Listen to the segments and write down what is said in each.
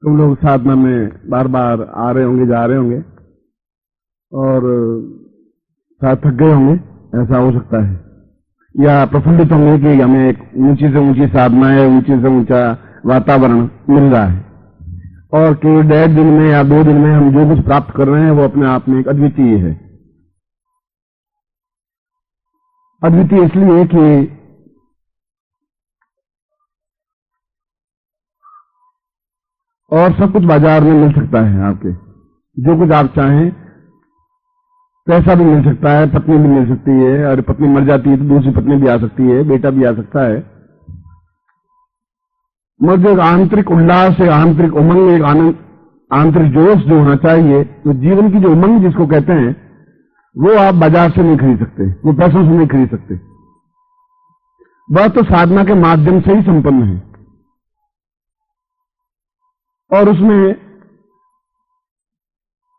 तुम लोग साधना में बार बार आ रहे होंगे, जा रहे होंगे और शायद थक गए होंगे, ऐसा हो सकता है, या प्रफुल्लित होंगे कि हमें एक ऊंची से ऊंची साधना है, ऊंची से ऊंचा वातावरण मिल रहा है और केवल 1.5 दिन में या 2 दिन में हम जो कुछ प्राप्त कर रहे हैं वो अपने आप में एक अद्वितीय है। अद्वितीय इसलिए कि और सब कुछ बाजार में मिल सकता है, आपके जो कुछ आप चाहें, पैसा भी मिल सकता है, पत्नी भी मिल सकती है, और पत्नी मर जाती है तो दूसरी पत्नी भी आ सकती है, बेटा भी आ सकता है, मगर जो आंतरिक उल्लास है, आंतरिक उमंग, एक आनंद, आंतरिक जोश जो होना चाहिए, तो जीवन की जो उमंग जिसको कहते हैं, वो आप बाजार से नहीं खरीद सकते, वो पैसों से नहीं खरीद सकते, वह तो साधना के माध्यम से ही संपन्न है। और उसमें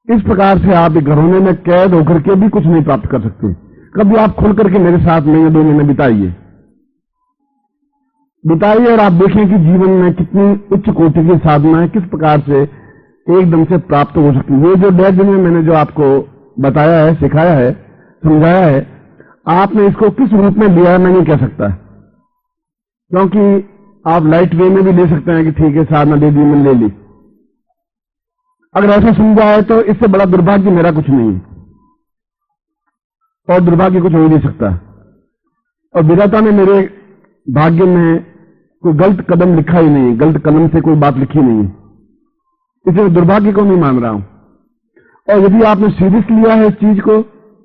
इस प्रकार से आप एक घरोने में कैद होकर के भी कुछ नहीं प्राप्त कर सकते। कभी आप खुल करके मेरे साथ महीने 2 महीने बिताइए और आप देखें कि जीवन में कितनी उच्च कोटि की साधना है, किस प्रकार से एकदम से प्राप्त हो सकती है। ये जो 1.5 दिन में मैंने जो आपको बताया है, सिखाया है, समझाया है, आपने इसको किस रूप में लिया है मैं नहीं कह सकता, क्योंकि आप लाइट वे में भी ले सकते हैं कि ठीक है साधना दे दी, मैंने ले ली। अगर ऐसा समझा है तो इससे बड़ा दुर्भाग्य मेरा कुछ नहीं है, और दुर्भाग्य कुछ हो ही नहीं सकता। और विधाता ने मेरे भाग्य में कोई गलत कदम लिखा ही नहीं, गलत कलम से कोई बात लिखी नहीं है, इसलिए दुर्भाग्य को नहीं मान रहा हूं। और यदि आपने सीरियस लिया है इस चीज को,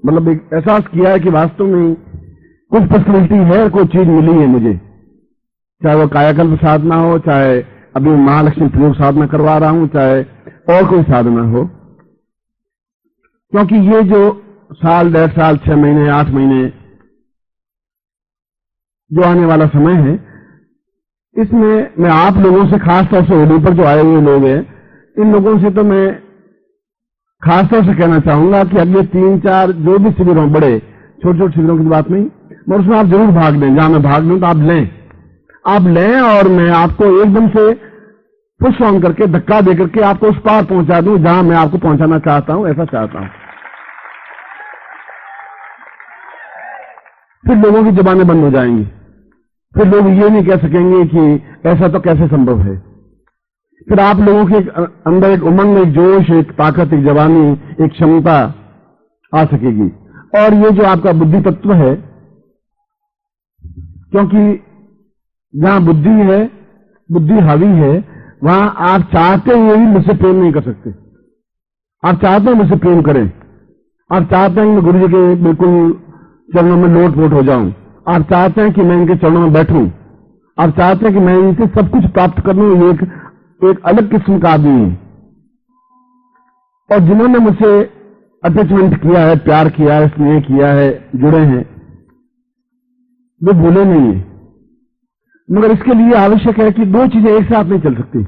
मतलब एक एहसास किया है कि वास्तव में कुछ पर्सनैलिटी है, कोई चीज मिली है मुझे, चाहे वो कायाकल्प साधना हो, चाहे अभी महालक्ष्मी प्रयोग साधना करवा रहा हूं, चाहे और कोई साधना हो, क्योंकि ये जो साल, 1.5 साल, 6 महीने, 8 महीने जो आने वाला समय है, इसमें मैं आप लोगों से, खासतौर से होली पर जो आए हुए लोग हैं, इन लोगों से तो मैं खासतौर से कहना चाहूंगा कि अगले 3-4 जो भी शिविर हों, बड़े छोटे छोटे शिविरों की बात नहीं, मगर उसमें आप जरूर भाग लें। जहां मैं भाग लूं तो आप लें और मैं आपको एकदम से पुश ऑन करके, धक्का दे करके आपको उस पार पहुंचा दूं जहां मैं आपको पहुंचाना चाहता हूं, ऐसा चाहता हूं। फिर लोगों की जबानें बंद हो जाएंगी, फिर लोग ये नहीं कह सकेंगे कि ऐसा तो कैसे संभव है। फिर आप लोगों के अंदर एक उमंग, एक जोश, एक ताकत, एक जवानी, एक क्षमता आ सकेगी। और ये जो आपका बुद्धि तत्व है, क्योंकि जहां बुद्धि है, बुद्धि हावी है, वहां आप चाहते हुए भी मुझसे प्रेम नहीं कर सकते। आप चाहते हैं मुझसे प्रेम करें, आप चाहते हैं कि मैं गुरु जी के बिल्कुल चरणों में लोट-पोट हो जाऊं, आप चाहते हैं कि मैं इनके चरणों में बैठूं, आप चाहते हैं कि मैं इनसे सब कुछ प्राप्त कर लूं। ये एक अलग किस्म का आदमी है। और जिन्होंने मुझसे अटैचमेंट किया है, प्यार किया है, स्नेह किया है, जुड़े हैं, वे भूले नहीं है। मगर इसके लिए आवश्यक है कि 2 चीजें एक साथ नहीं चल सकती,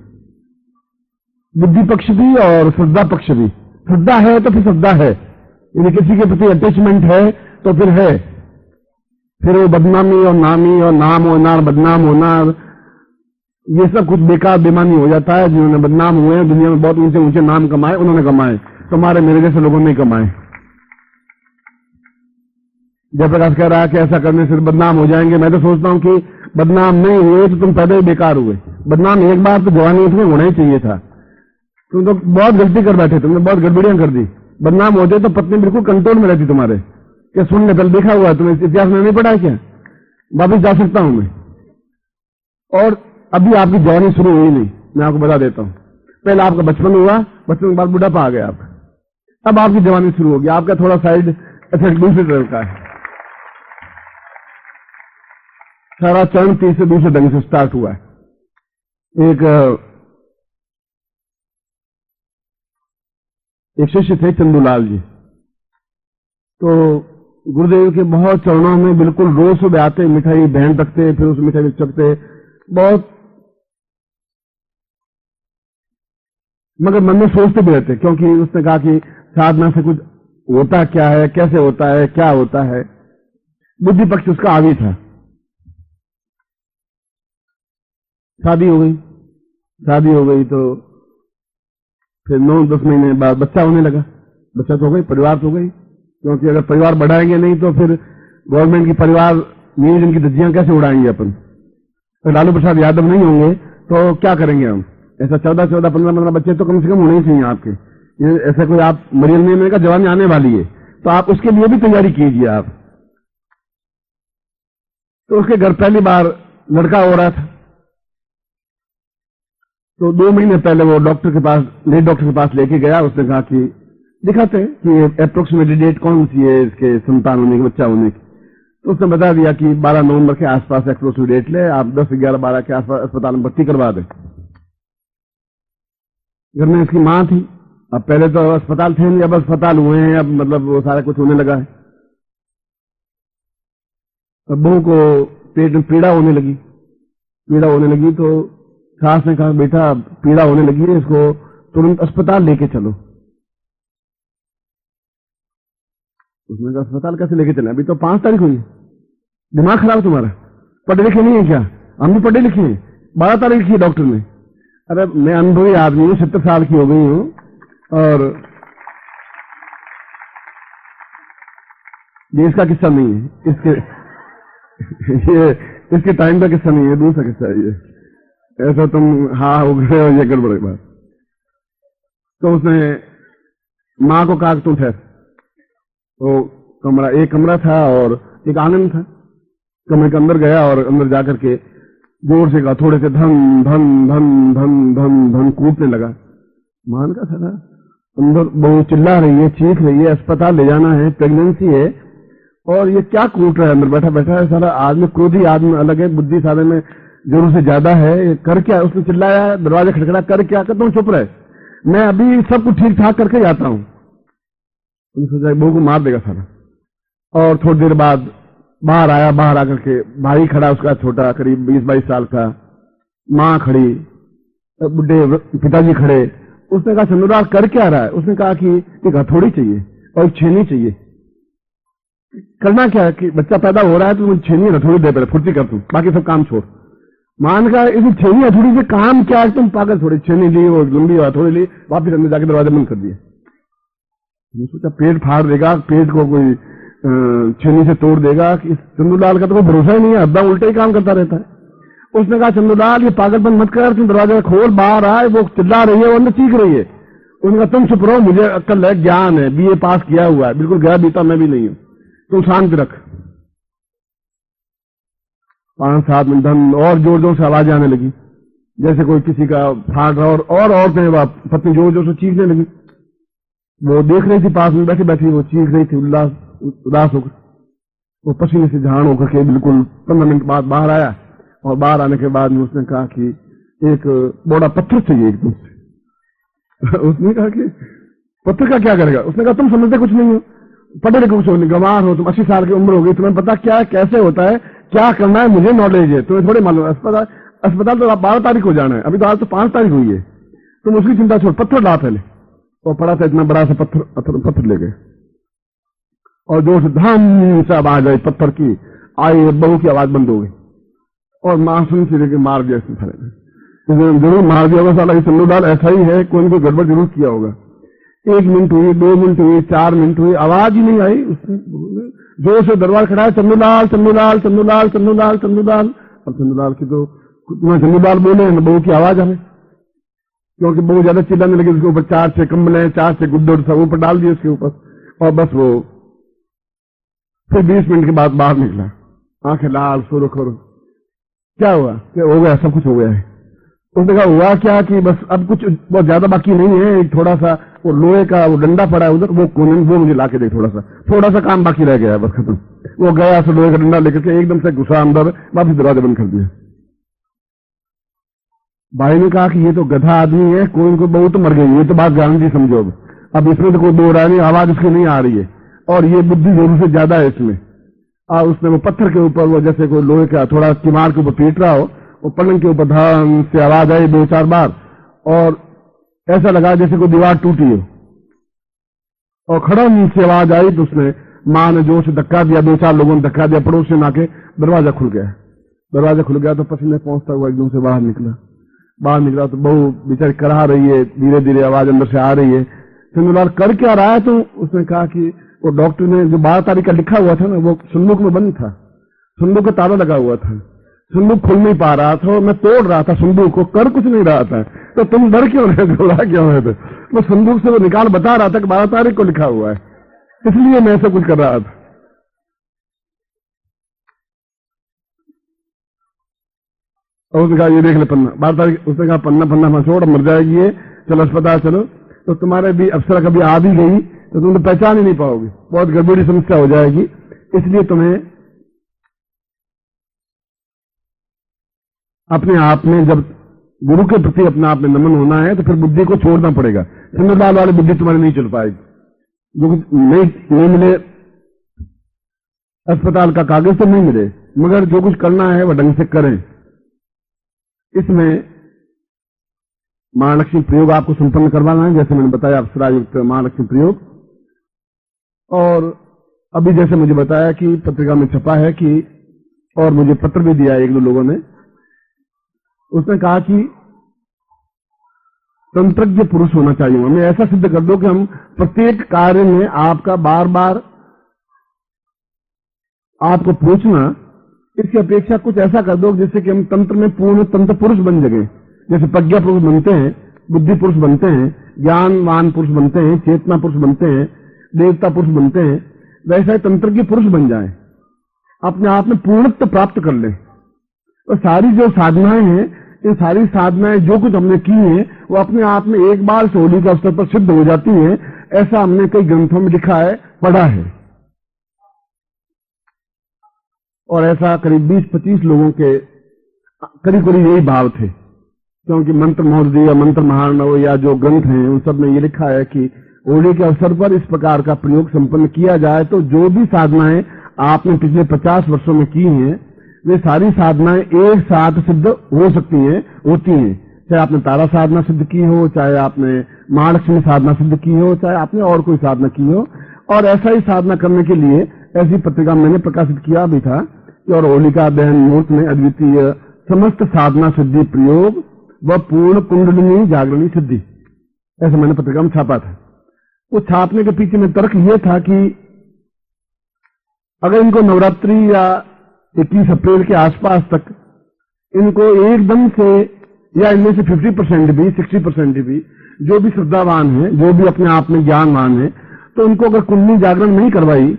बुद्धि पक्ष भी और श्रद्धा पक्ष भी। श्रद्धा है तो फिर श्रद्धा है, यदि किसी के प्रति अटैचमेंट है तो फिर है, फिर वो बदनामी और नामी और नाम होना, बदनाम होना, ये सब कुछ बेकार बेमानी हो जाता है। जिन्होंने बदनाम हुए हैं, दुनिया में बहुत ऊंचे ऊंचे नाम कमाए, उन्होंने कमाए, तुम्हारे मेरे जैसे लोगों ने कमाए। जयप्रकाश कह रहा है कि ऐसा करने से बदनाम हो जाएंगे। मैं तो सोचता हूं कि बदनाम नहीं हुए तो तुम पैदा ही बेकार हुए। बदनाम एक बार तो जवानी में होना ही चाहिए था। तुम तो बहुत गलती कर बैठे, तुमने बहुत गड़बड़ियां कर दी। बदनाम होते तो पत्नी बिल्कुल कंट्रोल में रहती तुम्हारे। क्या सुनने पहले देखा हुआ है, तुम्हें इतिहास में नहीं पढ़ा है क्या? वापिस जा सकता हूं मैं। और अभी आपकी जवानी शुरू हुई नहीं, मैं आपको बता देता हूं। पहले आपका बचपन हुआ, बचपन के बाद बुढ़ापा आ गया आप, अब आपकी जवानी शुरू होगी। आपका थोड़ा साइड इफेक्ट दूसरी तरह का है। सारा चरण तीसरे दूसरे ढंग से स्टार्ट हुआ है। एक शिष्य थे चंदूलाल जी, तो गुरुदेव के बहुत चरणों में बिल्कुल रोज सुबह आते, मिठाई बहन रखते, फिर उस मिठाई में चखते, बहुत, मगर मन में सोचते भी रहते, क्योंकि उसने कहा कि साधना से कुछ होता क्या है, कैसे होता है, क्या होता है। बुद्धि पक्ष उसका हावी था। शादी हो गई तो फिर 9-10 महीने बाद बच्चा होने लगा। बच्चा तो हो गई, परिवार तो हो गई, क्योंकि अगर परिवार बढ़ाएंगे नहीं तो फिर गवर्नमेंट की परिवार नियोजन की धज्जियां कैसे उड़ाएंगे अपन। तो लालू प्रसाद यादव नहीं होंगे तो क्या करेंगे हम। ऐसा 14-14, 15-15 बच्चे तो कम से कम होने ही चाहिए आपके। ये ऐसा कोई आप मरियम का जवानी आने वाली है तो आप उसके लिए भी तैयारी कीजिए आप। तो उसके घर पहली बार लड़का हो रहा था, तो 2 महीने पहले वो डॉक्टर के पास, लेडी डॉक्टर के पास लेके गया। उसने कहा कि दिखाते हैं कि अप्रोक्सीमेटली डेट कौन सी है इसके संतान होने की, बच्चा होने की। तो उसने बता दिया कि 12 नवंबर के आसपास अप्रोक्सीमेट डेट ले, आप 10, 11, 12 के आसपास अस्पताल में भर्ती करवा दें। घर में इसकी मां थी। अब पहले तो अस्पताल थे नहीं, अब अस्पताल हुए हैं, अब मतलब वो सारा कुछ होने लगा है। अब बहू को पेट में पीड़ा होने लगी तो सास ने कहा बेटा पीड़ा होने लगी है, इसको तुरंत अस्पताल लेके चलो। उसने कहा अस्पताल कैसे लेके चले, अभी तो 5 तारीख हुई है, दिमाग खराब तुम्हारा, पढ़े लिखे नहीं है क्या। हम भी पढ़े लिखे हैं, 12 तारीख लिखी है डॉक्टर ने। अरे मैं अनुभवी आदमी हूँ, 70 साल की हो गई हूँ और ये इसका किस्सा नहीं है, इसके टाइम का किस्सा नहीं है, दूसरा किस्सा है ये। ऐसा तुम हाँ हो गए और ये गड़बड़ बात। तो उसने मां को कहा तुम ठहर। वो कमरा, एक कमरा था और एक आंगन था। कमरे के अंदर गया और अंदर जाकर के जोर से कहा, थोड़े से धन धन धन धन धन धन कूटने लगा। मान का था अंदर बहू चिल्ला रही है, चीख रही है, अस्पताल ले जाना है, प्रेगनेंसी है, और ये क्या कूट रहा है अंदर बैठा बैठा है। सारा आदमी क्रोधी आदमी अलग है, बुद्धि सारे में जरूर से ज्यादा है। कर क्या, उसने चिल्लाया, दरवाजा खटखड़ा, कर क्या, कर तुम चुप रहे, मैं अभी सब कुछ ठीक ठाक करके जाता हूं। सोचा बहू को मार देगा सारा। और थोड़ी देर बाद बाहर आया, बाहर आकर के भाई खड़ा उसका छोटा, करीब 20-22 साल का, मां खड़ी, बुढ़े पिताजी खड़े। उसने कहा चंद्रलाल कर क्या रहा है। उसने कहा कि एक हथौड़ी चाहिए और एक छेनी चाहिए। करना क्या है कि बच्चा पैदा हो रहा है तो मुझे छेनी हथौड़ी दे, पहले फुर्ती कर, तू बाकी सब काम छोड़। मान का इस छेनी हथौड़ी से काम क्या है, तुम पागल थोड़ी। छेनी ली और लंबी हथौड़ी ली, वापिस अंदर जाके दरवाजा बंद कर दिया। सोचा पेट फाड़ देगा, पेट को कोई छेनी से तोड़ देगा। कि चंदूलाल का तो कोई भरोसा ही नहीं है, अद्दा उल्टा ही काम करता रहता है। उसने कहा चंदूलाल ये पागलपन मत कर, तुम दरवाजा खोल, बाहर आए, वो चिल्ला रही है, वो अंदर चीख रही है। उसने कहा तुम चुप रहो, मुझे अक्ल है, ज्ञान है, BA पास किया हुआ है, बिल्कुल गया बीता मैं भी नहीं हूं, तुम शांत रख। 5-7 मिनट और जोर जोर से आवाजें आने लगी, जैसे कोई किसी का फाड़ रहा, और औरतें पत्नी जोर जोर से चीखने लगी। वो देख रही थी, पास में बैठी बैठी वो चीख रही थी उदास होकर। वो पसीने से झाड़ होकर के बिल्कुल 15 मिनट बाद बाहर आया, और बाहर आने के बाद में उसने कहा कि एक बड़ा पत्थर चाहिए एकदम से। उसने कहा कि पत्थर का क्या करेगा। उसने कहा तुम समझते कुछ नहीं हो, पढ़े लिखे कुछ हो नहीं, गंवार हो तुम, 80 साल की उम्र हो गई, तुम्हें पता क्या कैसे होता है, क्या करना है, मुझे नॉलेज है, तुम्हें थोड़े मालूम। अस्पताल तो 12 तारीख को जाना है, अभी तो आज तो 5 तारीख हुई है, तुम उसकी चिंता छोड़, पत्थर ला पहले। और पड़ा था इतना बड़ा सा पत्थर ले गए, और जोर से धम से आवाज आई पत्थर की, आई, बहू की आवाज बंद हो गई, और मां सुन से लेके मार दिया इसने सारे में। जरूर मार दिया होगा साला, चंदूलाल ऐसा ही है, कोई ना कोई गड़बड़ जरूर किया होगा। 1 मिनट हुई, 2 मिनट हुई, 4 मिनट हुई, आवाज ही नहीं आई। उसने जोर से दरबार खड़ा है, चंदूलाल चंदूलाल चंदूलाल चंदूलाल चंदूलाल। अब चंदूलाल की तो चंदूलाल बोले, बहू की आवाज आवे, क्योंकि बहू ज्यादा चिल्लाने लगी। उसके ऊपर 4-6 कंबले, 4-6 गुड्डे सब ऊपर डाल दिए उसके ऊपर, और बस वो फिर 20 मिनट के बाद बाहर निकला, आंखें लाल, सोरो खोरो। क्या हुआ, क्या हो गया, सब कुछ हो गया है। उसने कहा हुआ क्या कि बस अब कुछ बहुत ज्यादा बाकी नहीं है, थोड़ा सा वो लोहे का वो डंडा पड़ा है उधर, वो मुझे लाके दे, थोड़ा सा काम बाकी रह गया है, बस खत्म। वो गया तो लोहे का डंडा लेकर के एकदम से घुसा अंदर, वापिस दरवाजा बंद कर दिया। भाई ने कहा कि ये तो गधा आदमी है, कोई इनको बहू तो मर गई, ये तो बात गांधी समझो। अब इसमें तो कोई दो राय नहीं, आवाज उसकी नहीं आ रही है, और ये बुद्धि जरूर से ज्यादा है इसमें। उसने वो पत्थर के ऊपर, वो जैसे कोई लोहे का थोड़ा किमार के ऊपर पीट रहा हो, वो पलंग के ऊपर धन से आवाज आई 2-4 बार, और ऐसा लगा जैसे कोई दीवार टूटी हो, और खड़म से आवाज आई। तो उसने मां ने जोर से धक्का दिया, 2-4 लोगों ने धक्का दिया, पड़ोस में आके दरवाजा खुल गया। दरवाजा खुल गया तो पसीने पहुंचता हुआ एकदम से बाहर निकला। बाहर निकला तो बहू बेचारी करा रही है, धीरे धीरे आवाज अंदर से आ रही है। फिर बोला कर क्या रहा है? तो उसने कहा कि वो डॉक्टर ने जो 12 तारीख का लिखा हुआ था ना, वो संदूक में बंद था, संदूक का ताला लगा हुआ था, संदूक खुल नहीं पा रहा था, मैं तोड़ रहा था संदूक को, कर कुछ नहीं रहा था। तो तुम डर क्यों रहे थे, बोला क्यों रहे थे? मैं संदूक से वो निकाल बता रहा था कि 12 तारीख को लिखा हुआ है, इसलिए मैं ऐसा कुछ कर रहा था। और उसने कहा ये देख ले पन्ना, 12 तारीख। उसने कहा पन्ना पन्ना मत छोड़, मर जाएगी ये, चलो अस्पताल चलो। तो तुम्हारे भी अफसर कभी आ भी गई तो तुम तो पहचान ही नहीं पाओगे, बहुत गड़बड़ी समस्या हो जाएगी। इसलिए तुम्हें अपने आप में, जब गुरु के प्रति अपने आप में नमन होना है, तो फिर बुद्धि को छोड़ना पड़ेगा। चंद्रलाल वाली बुद्धि तुम्हारी नहीं चल पाएगी। जो नहीं मिले अस्पताल का कागज तो नहीं मिले, मगर जो कुछ करना है वह ढंग से करें। इसमें महालक्ष्मी प्रयोग आपको संपन्न करवाना है, जैसे मैंने बताया अप्सरायुक्त महालक्ष्मी प्रयोग। और अभी जैसे मुझे बताया कि पत्रिका में छपा है कि, और मुझे पत्र भी दिया एक दो लोगों ने, उसने कहा कि तंत्रज्ञ पुरुष होना चाहिए। हमें ऐसा सिद्ध कर दो कि हम प्रत्येक कार्य में आपका बार बार आपको पूछना, इसकी अपेक्षा कुछ ऐसा कर दो जिससे कि हम तंत्र में पूर्ण तंत्र पुरुष बन सके। जैसे प्रज्ञा पुरुष बनते हैं, बुद्धि पुरुष बनते हैं, ज्ञानवान पुरुष बनते हैं, चेतना पुरुष बनते हैं, देवता पुरुष बनते हैं, वैसा ही तंत्रज्ञ पुरुष बन जाए, अपने आप में पूर्णत्व प्राप्त कर ले। तो सारी जो साधनाएं हैं, इन सारी साधनाएं जो कुछ हमने की हैं, वो अपने आप में एक बार से होली के अवसर पर सिद्ध हो जाती हैं। ऐसा हमने कई ग्रंथों में लिखा है, पढ़ा है। और ऐसा करीब 20-25 लोगों के करीब करीब यही भाव थे, क्योंकि मंत्र महोदय या मंत्र महानव या जो ग्रंथ हैं उन सब में ये लिखा है कि होली के अवसर पर इस प्रकार का प्रयोग संपन्न किया जाए तो जो भी साधनाएं आपने पिछले 50 वर्षों में की हैं, वे सारी साधनाएं एक साथ सिद्ध हो सकती हैं, होती हैं। चाहे आपने तारा साधना सिद्ध की हो, चाहे आपने महालक्ष्मी साधना सिद्ध की हो, चाहे आपने और कोई साधना की हो। और ऐसा ही साधना करने के लिए ऐसी पत्रिका मैंने प्रकाशित किया भी था कि और होलिका दहन मुहूर्त में अद्वितीय समस्त साधना सिद्धि प्रयोग व पूर्ण कुंडलिनी जागरणी सिद्धि, ऐसा मैंने पत्रिका में छापा था। वो छापने के पीछे में तर्क ये था कि अगर इनको नवरात्रि या 21 अप्रैल के आसपास तक इनको एकदम से, या इनमें से 50% भी 60% भी जो भी श्रद्धावान है, जो भी अपने आप में ज्ञानवान है, तो उनको अगर कुंडली जागरण नहीं करवाई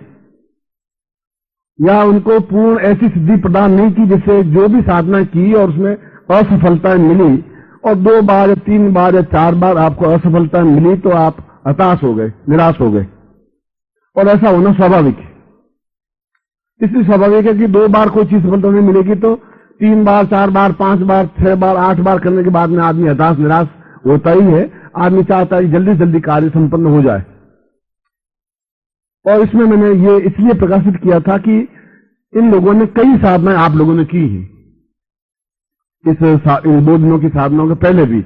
या उनको पूर्ण ऐसी सिद्धि प्रदान नहीं की जिससे जो भी साधना की और उसमें असफलता मिली, और 2 बार या 3 बार या 4 बार आपको असफलता मिली, तो आप हताश हो गए, निराश हो गए। और ऐसा होना स्वाभाविक है। इसलिए स्वाभाविक है कि 2 बार कोई चीज सफलता नहीं मिलेगी तो 3 बार, 4 बार, 5 बार, 6 बार, 8 बार करने के बाद में आदमी हताश निराश होता ही है। आदमी चाहता है जल्दी जल्दी कार्य संपन्न हो जाए। और इसमें मैंने ये इसलिए प्रकाशित किया था कि इन लोगों ने कई साधनाएं आप लोगों ने की हैं इन 2 दिनों की साधनाओं के पहले भी।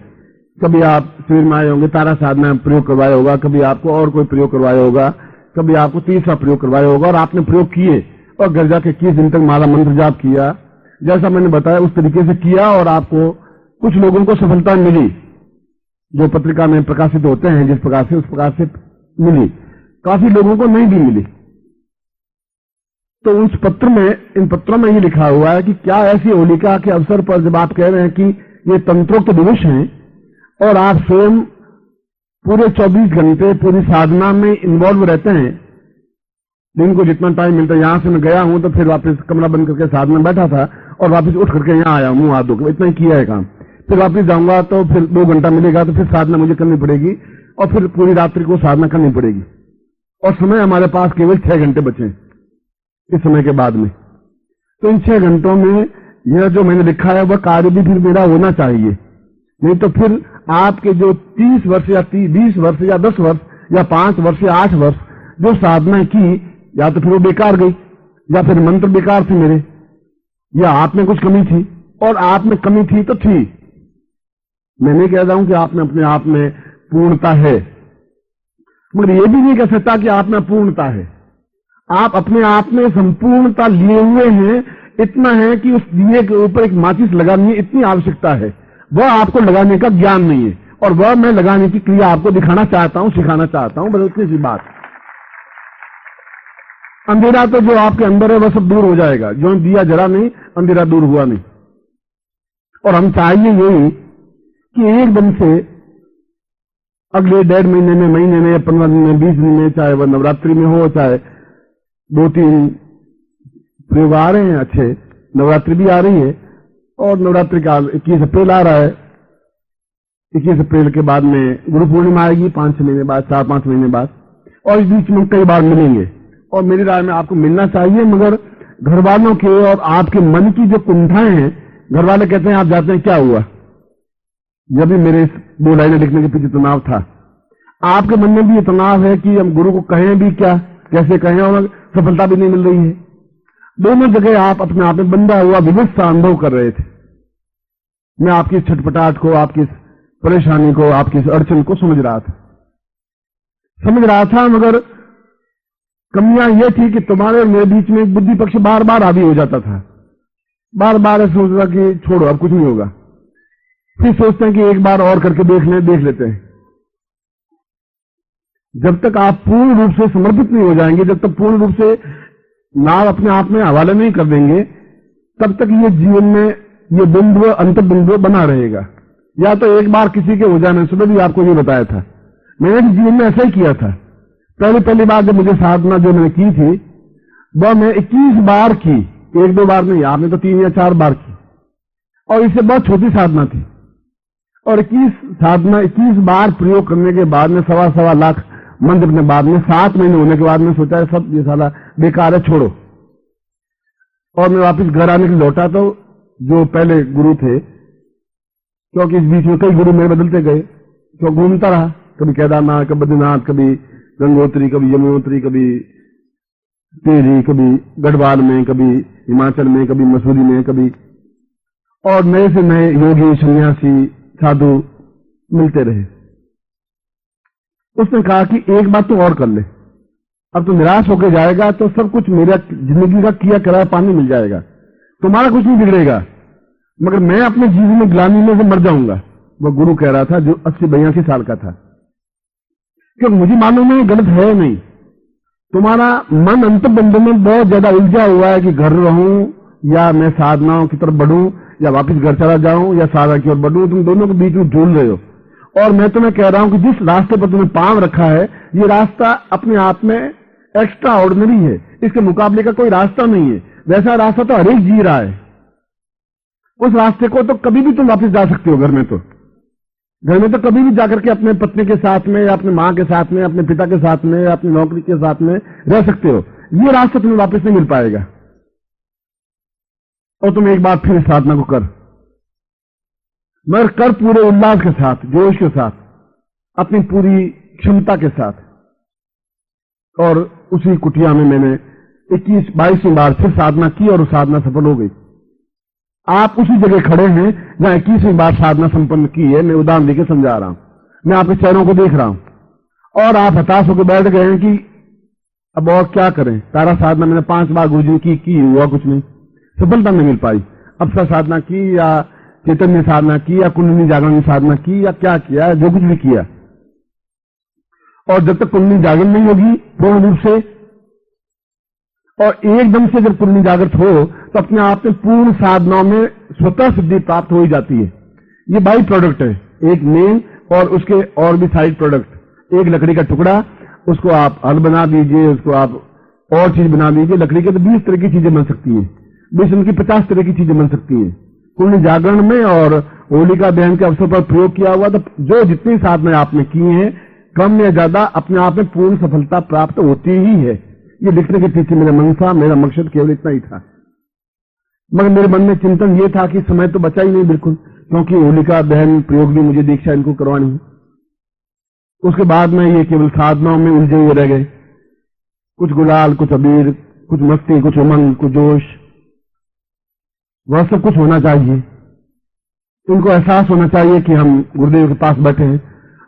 कभी आप शिविर में आए होंगे, तारा साधना प्रयोग करवाया होगा, कभी आपको और कोई प्रयोग करवाया होगा, कभी आपको तीसरा प्रयोग करवाया होगा, और आपने प्रयोग किए और घर जाके 21 दिन तक माला मंत्र जाप किया, जैसा मैंने बताया उस तरीके से किया, और आपको कुछ लोगों को सफलता मिली जो पत्रिका में प्रकाशित होते हैं, जिस प्रकार से उस प्रकार से मिली। काफी लोगों को नहीं भी मिली। तो उस पत्र में, इन पत्रों में ये लिखा हुआ है कि क्या ऐसी होलिका के अवसर पर जब आप कह रहे हैं कि ये तंत्रोक्त दिवस हैं और आप स्वयं पूरे 24 घंटे पूरी साधना में इन्वॉल्व रहते हैं, दिन को जितना टाइम मिलता है, यहां से मैं गया हूं तो फिर वापस कमरा बंद करके साधना बैठा था और वापस उठ करके यहां आया, मुंह हाथ धो, इतना ही किया है काम। फिर वापस जाऊंगा तो फिर 2 घंटा मिलेगा तो फिर साधना मुझे करनी पड़ेगी और फिर पूरी रात्रि को साधना करनी पड़ेगी। और समय हमारे पास केवल 6 घंटे बचे इस समय के बाद में। तो इन 6 घंटों में यह जो मैंने लिखा है वह कार्य भी फिर मेरा होना चाहिए, नहीं तो फिर आपके जो 30 वर्ष या 20 वर्ष या 10 वर्ष या 5 वर्ष या 8 वर्ष जो साधना की, या तो फिर वो बेकार गई, या फिर मंत्र बेकार थे मेरे, या आप में कुछ कमी थी। और आप में कमी थी तो थी, मैं नहीं कह रहा हूं कि आप में अपने आप में पूर्णता है, मगर ये भी नहीं कह सकता कि आप में पूर्णता है। आप अपने आप में संपूर्णता लिए हुए हैं। इतना है कि उस दिए के ऊपर एक माचिस लगानी है, इतनी आवश्यकता है। वह आपको लगाने का ज्ञान नहीं है, और वह मैं लगाने की क्रिया आपको दिखाना चाहता हूं, सिखाना चाहता हूं, बस उतनी सी बात। अंधेरा तो जो आपके अंदर है वह सब दूर हो जाएगा, जो दिया जरा नहीं, अंधेरा दूर हुआ नहीं। और हम चाहिए यही कि एकदम से अगले 1.5 महीने में, महीने में, 15 दिन में, 20 दिन में, चाहे वह नवरात्रि में हो, चाहे 2-3 प्रयोग आ रहे हैं अच्छे, नवरात्रि भी आ रही है, और नवरात्रि का 21 अप्रैल आ रहा है। 21 अप्रैल के बाद में गुरु पूर्णिमा आएगी, 5-6 महीने बाद, 4-5 महीने बाद, और इस बीच में कई बार मिलेंगे। और मेरी राय में आपको मिलना चाहिए, मगर घर वालों के और आपके मन की जो कुंठाएं हैं, घर वाले कहते हैं आप जाते हैं, क्या हुआ? जब भी मेरे इस 2 लाइनें लिखने के पीछे तनाव था, आपके मन में भी ये तनाव है कि हम गुरु को कहें भी क्या, कैसे कहें, और सफलता भी नहीं मिल रही है। दोनों जगह आप अपने आप में बंधा हुआ विविध सा अनुभव कर रहे थे। मैं आपकी छटपटाहट को, आपकी परेशानी को, आपकी अड़चन को समझ रहा था, मगर कमियां यह थी कि तुम्हारे और मेरे बीच में एक बुद्धि पक्ष बार बार हावी हो जाता था। बार बार सोचता कि छोड़ो, अब कुछ नहीं होगा। फिर सोचते हैं कि एक बार और करके देख लेते हैं। जब तक आप पूर्ण रूप से समर्पित नहीं हो जाएंगे, जब तक पूर्ण रूप से नाव अपने आप में हवाले नहीं कर देंगे, तब तक ये जीवन में ये बिंदु, अंत बिंदु बना रहेगा। या तो एक बार किसी के हो जाने, सुबह भी आपको ये बताया था, मैंने जीवन में ऐसा ही किया था। पहली बार जब मुझे साधना जो मैंने की थी, वह मैं 21 बार की, 1-2 बार नहीं, आपने तो 3 या 4 बार की, और इससे बहुत छोटी साधना थी। और 21 बार प्रयोग करने के बाद में 1.25 लाख मंत्र अपने बाद में 7 महीने होने के बाद में सोचा सब ये साला बेकार है, छोड़ो। और मैं वापस घर आने के लौटा तो जो पहले गुरु थे, क्योंकि इस बीच में कई गुरु मेरे बदलते गए, तो घूमता रहा, कभी केदारनाथ, कभी बद्रीनाथ, कभी गंगोत्री, कभी यमुनोत्री, कभी टेहरी, कभी गढ़वाल में, कभी हिमाचल में, कभी मसूरी में, कभी, और नए से नए योगी, सन्यासी, साधु मिलते रहे। उसने कहा कि एक बात तो और कर ले, अब तो निराश होकर जाएगा तो सब कुछ मेरा जिंदगी का किया कराया पानी मिल जाएगा, तुम्हारा कुछ नहीं बिगड़ेगा, मगर मैं अपने जीवन में ग्लानि में से मर जाऊंगा। वह गुरु कह रहा था जो 80-82 साल का था, क्योंकि मुझे मालूम है गलत है नहीं। तुम्हारा मन अंतर्बंध में बहुत ज्यादा उलझा हुआ है कि घर रहूं या मैं साधनाओं की तरफ बढ़ूं, या वापस घर चला जाऊं, या साधना की ओर बढ़ूं, तुम दोनों के बीच में झूल रहे हो। और मैं तुम्हें कह रहा हूं कि जिस रास्ते पर तुमने पांव रखा है, ये रास्ता अपने आप में एक्स्ट्रा ऑर्डिनरी है, इसके मुकाबले का कोई रास्ता नहीं है। वैसा रास्ता तो हर एक जी रहा है, उस रास्ते को तो कभी भी तुम वापस जा सकते हो। घर में तो कभी भी जाकर के अपने पत्नी के साथ में, या अपने मां के साथ में, अपने पिता के साथ में, या अपनी नौकरी के साथ में रह सकते हो। ये रास्ता तुम्हें वापस नहीं मिल पाएगा। और तुम एक बार फिर साधना को कर, मगर कर पूरे उल्लास के साथ, जोश के साथ, अपनी पूरी क्षमता के साथ। और उसी कुटिया में मैंने 21-22 बार फिर साधना की, और साधना सफल हो गई। आप उसी जगह खड़े हैं जहां 21वीं बार साधना संपन्न की है। मैं उदाहरण देकर समझा रहा हूं, मैं आपके चेहरों को देख रहा हूं, और आप हताश होकर बैठ गए हैं कि अब और क्या करें। तारा साधना मैंने 5 बार गुरुजी की, हुआ कुछ नहीं, सफलता नहीं मिल पाई। अप्सरा साधना की, या चैतन्य साधना की, या कुंडली जागरण साधना की, या क्या किया, जो कुछ भी किया। और जब तक कुंडली जागरण नहीं होगी पूर्ण रूप से, और एकदम से जब कुंडली जागृत हो, तो अपने आप में पूर्ण साधनाओं में स्वतः सिद्धि प्राप्त हो ही जाती है। ये बाई प्रोडक्ट है, एक मेन और उसके और भी साइड प्रोडक्ट। एक लकड़ी का टुकड़ा, उसको आप हल बना दीजिए, उसको आप और चीज बना दीजिए। लकड़ी के तो 20 तरह की चीजें बन सकती हैं, बेसन की 50 तरह की चीजें बन सकती हैं। कुंडली जागरण में और होलिका दहन के अवसर पर प्रयोग किया हुआ, तो जो जितनी साधनाएं आपने की हैं, कम या ज्यादा अपने आप में पूर्ण सफलता प्राप्त होती ही है। ये लिखने के पीछे मेरा मनसा, मेरा मकसद केवल इतना ही था। मगर मेरे मन में चिंतन ये था कि समय तो बचा ही नहीं बिल्कुल, क्योंकि होलिका दहन प्रयोग भी मुझे दीक्षा इनको करवानी है। उसके बाद में ये केवल साधनाओं में उलझे हुए रह गए, कुछ गुलाल, कुछ अबीर, कुछ मस्ती, कुछ उमंग, कुछ जोश। वह सब कुछ होना चाहिए, इनको एहसास होना चाहिए कि हम गुरुदेव के पास बैठे हैं।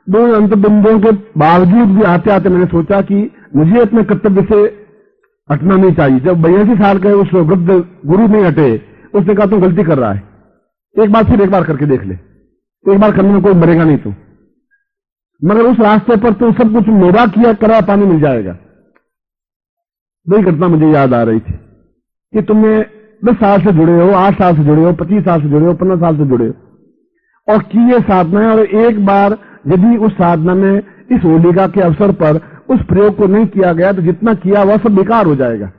दोनों अंतर्बिंदुओं के बावजूद भी आते आते मैंने सोचा कि मुझे अपने कर्तव्य से हटना नहीं चाहिए। जब 82 साल के उस वृद्ध गुरु नहीं हटे, उसने कहा तुम गलती कर रहा है, एक बार करके देख ले। एक बार करने में कोई मरेगा नहीं तो, मगर उस रास्ते पर तो सब कुछ मेरा किया करा पानी मिल जाएगा। वही घटना मुझे याद आ रही थी कि तुमने 10 साल से जुड़े हो, 8 साल से जुड़े हो, 25 साल से जुड़े हो, 15 साल से जुड़े हो और की ये साधना है, और एक बार यदि उस साधना में इस होलिका के अवसर पर उस प्रयोग को नहीं किया गया तो जितना किया वह सब बेकार हो जाएगा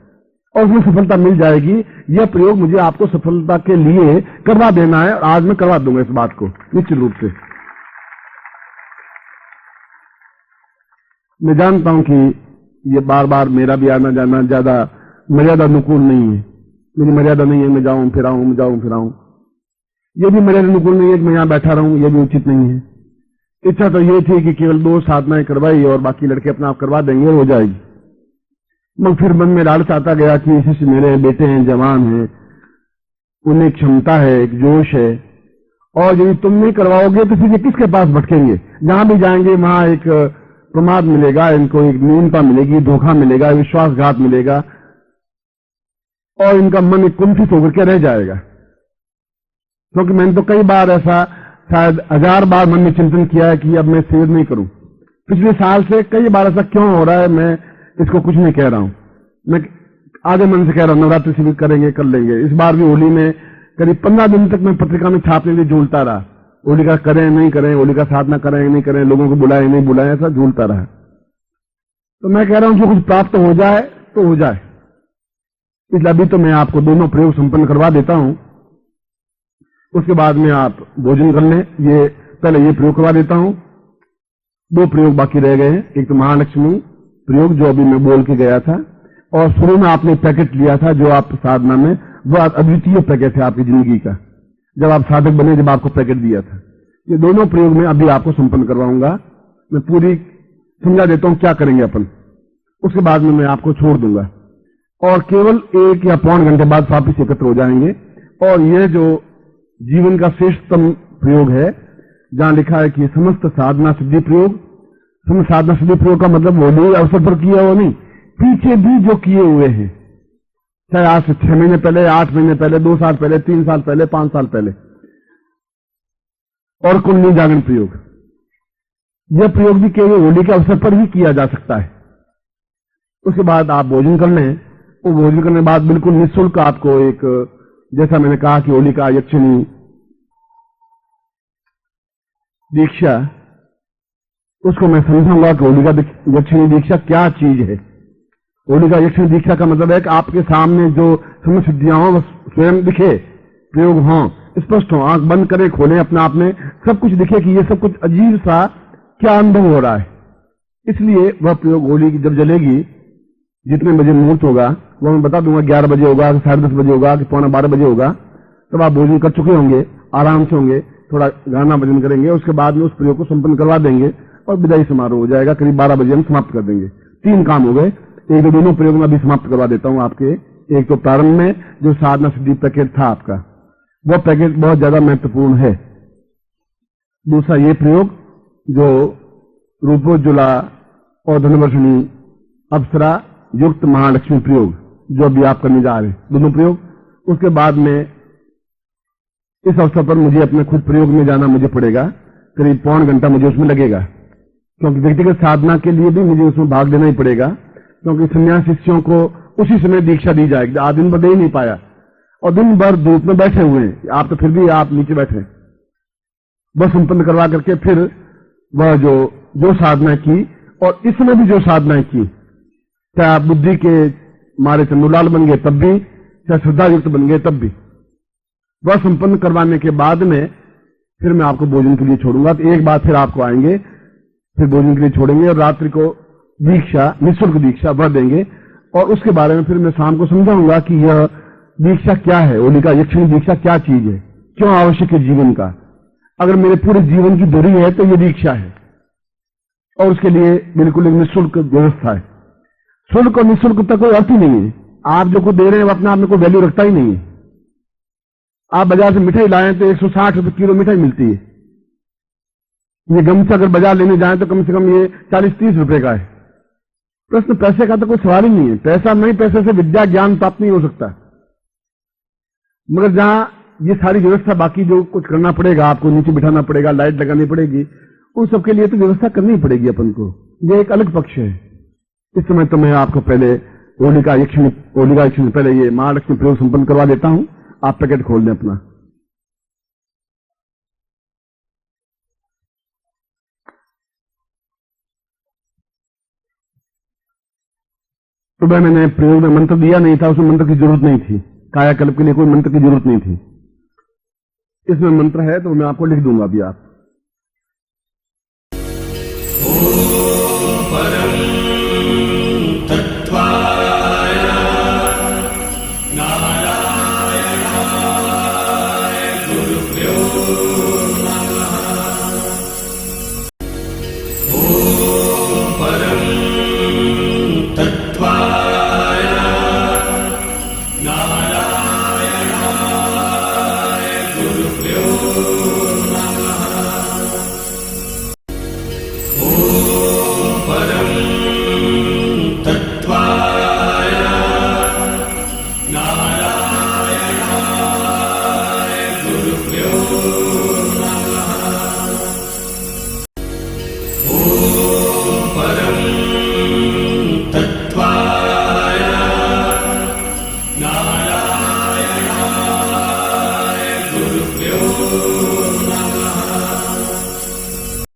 और उसमें सफलता मिल जाएगी। यह प्रयोग मुझे आपको सफलता के लिए करवा देना है और आज मैं करवा दूंगा इस बात को निश्चित रूप से। मैं जानता हूं कि ये बार बार मेरा भी आना जाना ज्यादा मर्यादा अनुकूल नहीं है, मेरी मर्यादा नहीं है मैं जाऊं फिर आऊं, मैं जाऊं फिर आऊं, ये भी मर्यादा अनुकूल नहीं है कि मैं यहां बैठा रहूं, ये भी उचित नहीं है। इच्छा तो ये थी कि केवल 2 साधनाएं करवाई और बाकी लड़के अपना आप करवा देंगे, हो जाएगी। मगर फिर मन में लालच आता गया कि इसी से मेरे बेटे हैं, जवान हैं, उन्हें क्षमता है, एक जोश है, और यदि तुम नहीं करवाओगे तो फिर ये किसके पास भटकेंगे? जहां भी जाएंगे वहां एक प्रमाद मिलेगा, इनको एक न्यूनता मिलेगी, धोखा मिलेगा, विश्वासघात मिलेगा और इनका मन एक कुंठित होकर के रह जाएगा। क्योंकि मैंने तो कई बार ऐसा शायद 1000 बार मन में चिंतन किया है कि अब मैं शिविर नहीं करूं। पिछले साल से कई बार ऐसा क्यों हो रहा है, मैं इसको कुछ नहीं कह रहा हूं, मैं आधे मन से कह रहा हूं नवरात्रि शिविर करेंगे, कर लेंगे। इस बार भी होली में करीब 15 दिन तक मैं पत्रिका में छापने के लिए झूलता रहा, होलिका करें नहीं करें, होलिका साधना करें नहीं करें, लोगों को बुलाए नहीं बुलाए, ऐसा झूलता रहा। तो मैं कह रहा हूं जो कुछ प्राप्त हो जाए तो हो जाए, इसलिए अभी तो मैं आपको दोनों प्रयोग संपन्न करवा देता हूं, उसके बाद में आप भोजन कर लें। ये पहले ये प्रयोग करवा देता हूं, 2 प्रयोग बाकी रह गए हैं। एक तो महालक्ष्मी प्रयोग जो अभी मैं बोल के गया था, और शुरू में आपने पैकेट लिया था जो आप साधना में, वह अद्वितीय पैकेट है आपकी जिंदगी का, जब आप साधक बने, जब आपको पैकेट दिया था। ये दोनों प्रयोग में अभी आपको संपन्न करवाऊंगा। मैं पूरी समझा देता हूं क्या करेंगे अपन, उसके बाद में मैं आपको छोड़ दूंगा और केवल 1 या पौन घंटे बाद वापिस एकत्र हो जाएंगे। और यह जो जीवन का श्रेष्ठतम प्रयोग है, जहां लिखा है कि समस्त साधना सिद्धि प्रयोग, समस्त साधना सिद्धि प्रयोग का मतलब होली अवसर पर किया हो नहीं, पीछे भी जो किए हुए हैं, चाहे आज से 6 महीने पहले, 8 महीने पहले, 2 साल पहले, 3 साल पहले, 5 साल पहले, और कुंडली जागरण प्रयोग, यह प्रयोग भी केवल होली के अवसर पर ही किया जा सकता है। उसके बाद आप भोजन कर लें, वो भोजन करने के बाद बिल्कुल निःशुल्क आपको एक, जैसा मैंने कहा कि होली का यक्षिणी दीक्षा, उसको मैं समझाऊंगा कि होली का यक्षिणी दीक्षा क्या चीज है। होली का यक्षिणी दीक्षा का मतलब है कि आपके सामने जो समस्त सिद्धियां हो वो स्वयं दिखे, प्रयोग हों, स्पष्ट हो, आंख बंद करें खोलें अपने आप में, सब कुछ दिखे कि ये सब कुछ अजीब सा क्या अनुभव हो रहा है। इसलिए वह प्रयोग होली की जब जलेगी, जितने बजे मुहूर्त होगा वो मैं बता दूंगा, 11 बजे होगा, 10:30 बजे होगा कि 11:15 बजे होगा, तब आप भोजन कर चुके होंगे, आराम से होंगे, थोड़ा गाना भजन करेंगे, उसके बाद में उस प्रयोग को संपन्न करवा देंगे और विदाई समारोह हो जाएगा। करीब 12 बजे हम समाप्त कर देंगे। 3 काम हो गए। एक तो दोनों प्रयोग में अभी समाप्त करवा देता हूं आपके। एक तो प्रारंभ में जो साधना सिद्धि पैकेट था आपका, वह पैकेट बहुत ज्यादा महत्वपूर्ण है। दूसरा ये प्रयोग जो रूपोज्ज्वला और धनवर्षिणी अप्सरा युक्त महालक्ष्मी प्रयोग, जो अभी आप करने जा रहे हैं, दोनों प्रयोग। उसके बाद में इस अवसर पर मुझे अपने खुद प्रयोग में जाना मुझे पड़ेगा, करीब पौन घंटा मुझे उसमें लगेगा, क्योंकि व्यक्तिगत साधना के लिए भी मुझे उसमें भाग लेना ही पड़ेगा, क्योंकि संन्यास शिष्यों को उसी समय दीक्षा दी जाएगी। आज दिन भर दे ही नहीं पाया और दिन भर धूप में बैठे हुए हैं, आप तो फिर भी आप नीचे बैठे, बस संपन्न करवा करके फिर वह जो साधना की, और इस समय भी जो साधनाएं की, चाहे आप बुद्धि के मारे चंदूलाल बन गए तब भी, चाहे श्रद्धा युक्त बन गए तब भी, वह संपन्न करवाने के बाद में फिर मैं आपको भोजन के लिए छोड़ूंगा। तो एक बार फिर आपको आएंगे, फिर भोजन के लिए छोड़ेंगे और रात्रि को दीक्षा, निःशुल्क दीक्षा वह देंगे, और उसके बारे में फिर मैं शाम को समझाऊंगा कि यह दीक्षा क्या है, होली का यक्षिणी दीक्षा क्या चीज है, क्यों आवश्यक है जीवन का। अगर मेरे पूरे जीवन की धुरी है तो ये दीक्षा है, और उसके लिए बिल्कुल एक निःशुल्क व्यवस्था है। शुल्क और निःशुल्क तक कोई अर्थ ही नहीं है। आप जो कुछ दे रहे हैं वो अपने आप में कोई वैल्यू रखता ही नहीं है। आप बाजार से मिठाई लाएं तो 160 रुपए किलो मिठाई मिलती है। ये गमछा अगर बाजार लेने जाएं तो कम से कम ये 40-30 रुपए का है। प्रश्न पैसे का तो कोई सवाल ही नहीं है। पैसा नहीं, पैसे से विद्या ज्ञान प्राप्त नहीं हो सकता। मगर जहां ये सारी व्यवस्था बाकी जो कुछ करना पड़ेगा, आपको नीचे बिठाना पड़ेगा, लाइट लगानी पड़ेगी, उन सबके लिए तो व्यवस्था करनी पड़ेगी अपन को। ये एक अलग पक्ष है। इस समय तो मैं आपको पहले होलिका यक्षिणी पहले ये महालक्ष्मी प्रयोग संपन्न करवा देता हूं। आप पैकेट खोल दें अपना। सुबह मैंने प्रयोग में मंत्र दिया नहीं था, उसमें मंत्र की जरूरत नहीं थी। कायाकल्प के लिए कोई मंत्र की जरूरत नहीं थी। इसमें मंत्र है तो मैं आपको लिख दूंगा अभी। आप परम तत्वाय नारायणाय गुरुभ्यो नमः। ॐ परम तत्वाय नारायणाय गुरुभ्यो नमः। परम तत्वाय नारायणाय गुरुभ्यो नमः। परम तत्वाय नारायणाय